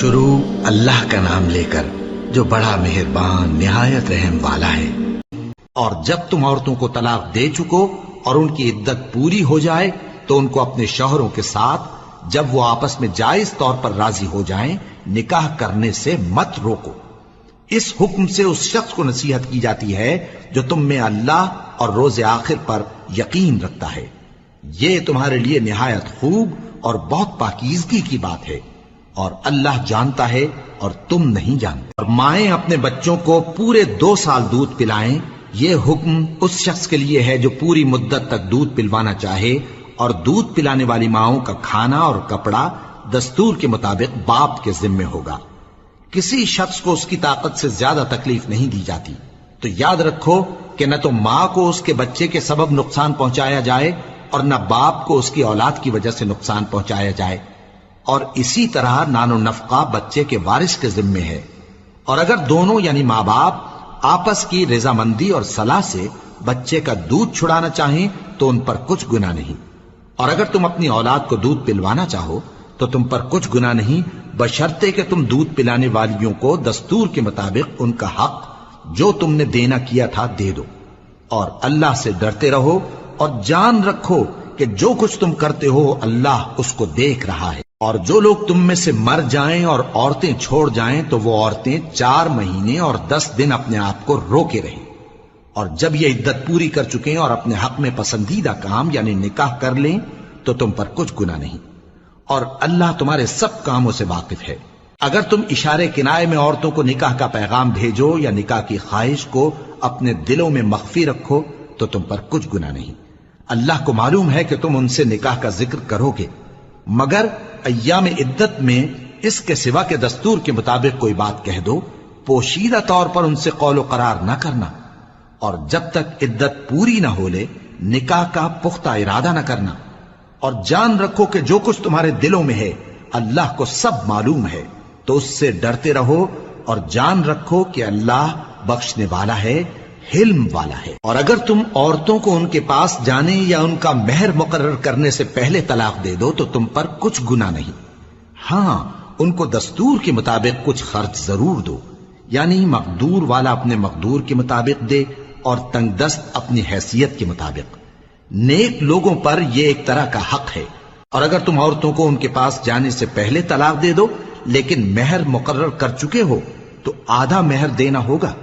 شروع اللہ کا نام لے کر جو بڑا مہربان نہایت رحم والا ہے۔ اور جب تم عورتوں کو طلاق دے چکو اور ان کی عدت پوری ہو جائے تو ان کو اپنے شوہروں کے ساتھ جب وہ آپس میں جائز طور پر راضی ہو جائیں نکاح کرنے سے مت روکو۔ اس حکم سے اس شخص کو نصیحت کی جاتی ہے جو تم میں اللہ اور روز آخر پر یقین رکھتا ہے۔ یہ تمہارے لیے نہایت خوب اور بہت پاکیزگی کی بات ہے، اور اللہ جانتا ہے اور تم نہیں جانتے۔ اور مائیں اپنے بچوں کو پورے 2 سال دودھ پلائیں، یہ حکم اس شخص کے لیے ہے جو پوری مدت تک دودھ پلوانا چاہے، اور دودھ پلانے والی ماؤں کا کھانا اور کپڑا دستور کے مطابق باپ کے ذمے ہوگا۔ کسی شخص کو اس کی طاقت سے زیادہ تکلیف نہیں دی جاتی، تو یاد رکھو کہ نہ تو ماں کو اس کے بچے کے سبب نقصان پہنچایا جائے اور نہ باپ کو اس کی اولاد کی وجہ سے نقصان پہنچایا جائے، اور اسی طرح نان و نفقہ بچے کے وارث کے ذمے ہے۔ اور اگر دونوں یعنی ماں باپ آپس کی رضامندی اور صلاح سے بچے کا دودھ چھڑانا چاہیں تو ان پر کچھ گناہ نہیں، اور اگر تم اپنی اولاد کو دودھ پلوانا چاہو تو تم پر کچھ گناہ نہیں، بشرطے کہ تم دودھ پلانے والیوں کو دستور کے مطابق ان کا حق جو تم نے دینا کیا تھا دے دو۔ اور اللہ سے ڈرتے رہو اور جان رکھو کہ جو کچھ تم کرتے ہو اللہ اس کو دیکھ رہا ہے۔ اور جو لوگ تم میں سے مر جائیں اور عورتیں چھوڑ جائیں تو وہ عورتیں 4 مہینے اور 10 دن اپنے آپ کو روکے رہیں، اور جب یہ عدت پوری کر چکیں اور اپنے حق میں پسندیدہ کام یعنی نکاح کر لیں تو تم پر کچھ گناہ نہیں، اور اللہ تمہارے سب کاموں سے واقف ہے۔ اگر تم اشارے کنائے میں عورتوں کو نکاح کا پیغام بھیجو یا نکاح کی خواہش کو اپنے دلوں میں مخفی رکھو تو تم پر کچھ گناہ نہیں۔ اللہ کو معلوم ہے کہ تم ان سے نکاح کا ذکر کرو گے، مگر ایام عدت میں اس کے سوا کے دستور کے مطابق کوئی بات کہہ دو، پوشیدہ طور پر ان سے قول و قرار نہ کرنا، اور جب تک عدت پوری نہ ہو لے نکاح کا پختہ ارادہ نہ کرنا۔ اور جان رکھو کہ جو کچھ تمہارے دلوں میں ہے اللہ کو سب معلوم ہے، تو اس سے ڈرتے رہو اور جان رکھو کہ اللہ بخشنے والا ہے، حلم والا ہے۔ اور اگر تم عورتوں کو ان کے پاس جانے یا ان کا مہر مقرر کرنے سے پہلے طلاق دے دو تو تم پر کچھ گناہ نہیں، ہاں ان کو دستور کے مطابق کچھ خرچ ضرور دو، یعنی مقدور والا اپنے مقدور کے مطابق دے اور تنگ دست اپنی حیثیت کے مطابق۔ نیک لوگوں پر یہ ایک طرح کا حق ہے۔ اور اگر تم عورتوں کو ان کے پاس جانے سے پہلے طلاق دے دو لیکن مہر مقرر کر چکے ہو تو آدھا مہر دینا ہوگا۔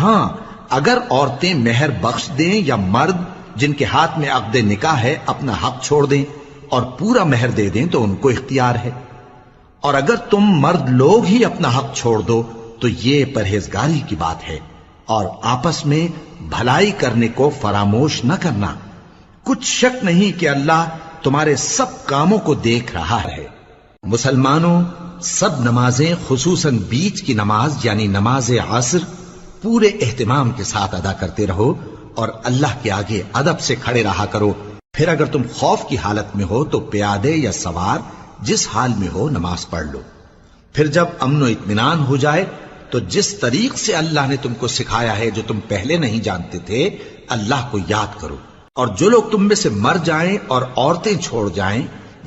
ہاں اگر عورتیں مہر بخش دیں یا مرد جن کے ہاتھ میں عقد نکاح ہے اپنا حق چھوڑ دیں اور پورا مہر دے دیں تو ان کو اختیار ہے۔ اور اگر تم مرد لوگ ہی اپنا حق چھوڑ دو تو یہ پرہیزگاری کی بات ہے، اور آپس میں بھلائی کرنے کو فراموش نہ کرنا۔ کچھ شک نہیں کہ اللہ تمہارے سب کاموں کو دیکھ رہا ہے۔ مسلمانوں، سب نمازیں خصوصاً بیچ کی نماز یعنی نماز عصر پورے اہتمام کے ساتھ ادا کرتے رہو اور اللہ کے آگے ادب سے کھڑے رہا کرو۔ پھر اگر تم خوف کی حالت میں ہو تو پیادے یا سوار جس حال میں ہو نماز پڑھ لو۔ پھر جب امن و اطمینان ہو جائے تو جس طریق سے اللہ نے تم کو سکھایا ہے جو تم پہلے نہیں جانتے تھے اللہ کو یاد کرو۔ اور جو لوگ تم میں سے مر جائیں اور عورتیں چھوڑ جائیں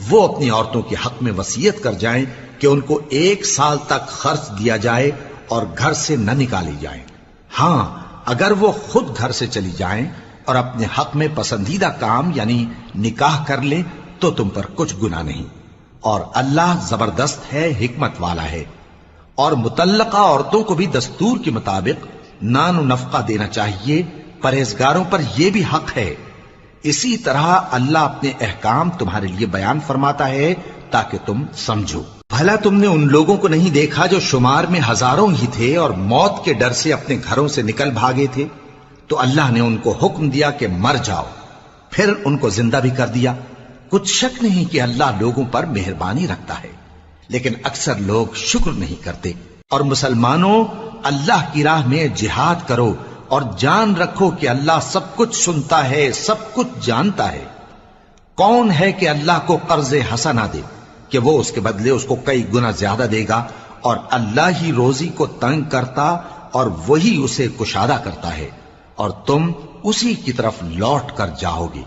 وہ اپنی عورتوں کے حق میں وصیت کر جائیں کہ ان کو 1 سال تک خرچ دیا جائے اور گھر سے نہ نکالی جائیں۔ ہاں اگر وہ خود گھر سے چلی جائیں اور اپنے حق میں پسندیدہ کام یعنی نکاح کر لیں تو تم پر کچھ گناہ نہیں، اور اللہ زبردست ہے، حکمت والا ہے۔ اور مطلقہ عورتوں کو بھی دستور کے مطابق نان و نفقہ دینا چاہیے، پرہیزگاروں پر یہ بھی حق ہے۔ اسی طرح اللہ اپنے احکام تمہارے لیے بیان فرماتا ہے تاکہ تم سمجھو۔ بھلا تم نے ان لوگوں کو نہیں دیکھا جو شمار میں ہزاروں ہی تھے اور موت کے ڈر سے اپنے گھروں سے نکل بھاگے تھے، تو اللہ نے ان کو حکم دیا کہ مر جاؤ، پھر ان کو زندہ بھی کر دیا۔ کچھ شک نہیں کہ اللہ لوگوں پر مہربانی رکھتا ہے، لیکن اکثر لوگ شکر نہیں کرتے۔ اور مسلمانوں، اللہ کی راہ میں جہاد کرو اور جان رکھو کہ اللہ سب کچھ سنتا ہے، سب کچھ جانتا ہے۔ کون ہے کہ اللہ کو قرض حسنہ دے کہ وہ اس کے بدلے اس کو کئی گنا زیادہ دے گا، اور اللہ ہی روزی کو تنگ کرتا اور وہی اسے کشادہ کرتا ہے، اور تم اسی کی طرف لوٹ کر جاؤ گے۔